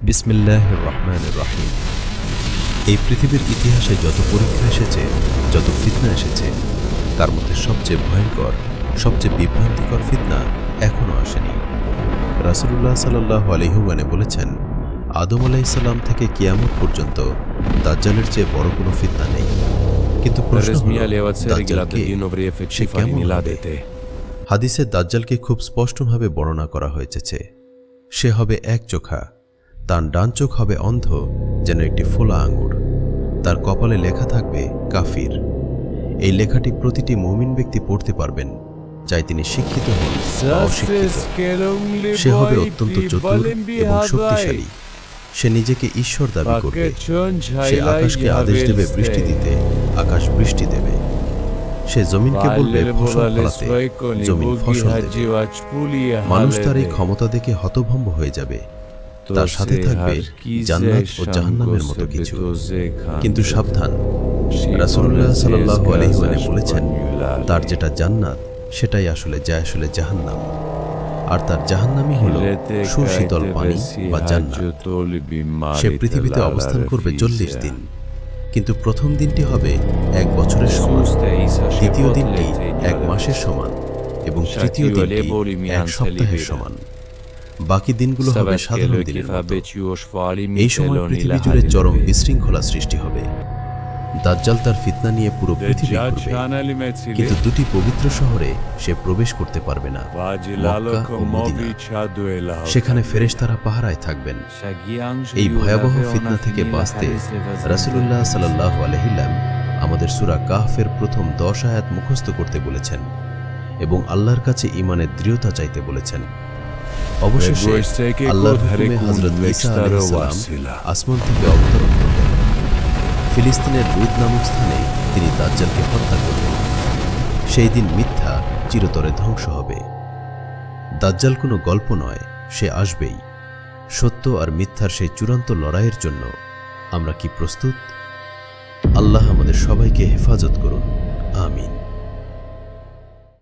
বিসমিল্লাহির রহমানির রহিম। এই পৃথিবীর ইতিহাসে যত পরীক্ষা এসেছে, যত ফিতনা এসেছে, তার মধ্যে সবচেয়ে ভয়ঙ্কর, সবচেয়ে বিভ্রান্তিকর ফিতনা এখনও আসেনি। রাসূলুল্লাহ সাল্লাল্লাহু আলাইহি ওয়াসাল্লাম বলেছেন, আদম আলাইহিস সালাম থেকে কিয়ামত পর্যন্ত দাজ্জালের চেয়ে বড় কোনো ফিতনা নেই। কিন্তু প্রশ্ন হলো, দাজ্জাল কে? সে কেমন হবে? হাদিসে দাজ্জালকে খুব স্পষ্টভাবে বর্ণনা করা হয়েছে। সে হবে একচোখা, তার ডান চোখ হবে অন্ধ যেন একটি ফোলা আঙুর, তার কপালে লেখা থাকবে কাফির। এই লেখাটি প্রতিটি মুমিন ব্যক্তি পড়তে পারবেন, চাই তিনি শিক্ষিত হন বা অশিক্ষিত। সে হবে অত্যন্ত চতুর এবং শক্তিশালী। সে নিজেকে ঈশ্বর দাবি করবে। সে আকাশকে আদেশ দেবে বৃষ্টি দিতে, আকাশ বৃষ্টি দেবে। সে জমিনকে বলবে ফসল ফলাতে, জমিন ফসল দেবে। মানুষ তার এই ক্ষমতা দেখে হতভম্ব হয়ে যাবে। তার সাথে থাকবে জান্নাত ও জাহান্নামের মতো কিছু। কিন্তু সাবধান, রাসূলুল্লাহ সাল্লাল্লাহু আলাইহি ওয়াসাল্লাম বলেছেন, তার যেটা জান্নাত সেটাই আসলে জাহান্নাম, আর তার জাহান্নামই হলো সুশীতল পানি বা জান্নাত। সে পৃথিবীতে অবস্থান করবে 40 দিন, কিন্তু প্রথম দিনটি হবে 1 বছরের সমান, দ্বিতীয় দিনটি 1 মাসের সমান এবং তৃতীয় দিনটি 1 সপ্তাহের সমান। বাকি দিনগুলো হবে সাধারণ দিনের মতো। এই সময় পৃথিবী জুড়ে চরম বিশৃঙ্খলা সৃষ্টি হবে। দাজ্জাল তার ফিতনা নিয়ে পুরো পৃথিবী ঘুরবে, কিন্তু 2টি পবিত্র শহরে সে প্রবেশ করতে পারবে না, মক্কা ও মদিনা। সেখানে ফেরেশতারা পাহারায় থাকবেন। এই ভয়াবহ ফিতনা থেকে বাঁচতে রাসূলুল্লাহ সাল্লাল্লাহু আলাইহি ওয়াসাল্লাম আমাদের সূরা কাহফের প্রথম 10 আয়াত মুখস্থ করতে বলেছেন এবং আল্লাহর কাছে ঈমানের দৃঢ়তা চাইতে বলেছেন। অবশেষে আল্লাহর হুকুমে হযরত ঈসা আলাইহিস সালাম আসমান থেকে অবতরণ করলেন। ফিলিস্তিনের লুদ নামক স্থানে তিনি দাজ্জালকে হত্যা করলেন। সেই দিন মিথ্যা চিরতরে ধ্বংস হবে। দাজ্জাল কোনো গল্প নয়, সে আসবেই। সত্য আর মিথ্যার সেই চূড়ান্ত লড়াইয়ের জন্য আমরা কি প্রস্তুত? আল্লাহ আমাদের সবাইকে হেফাজত করুন, আমিন।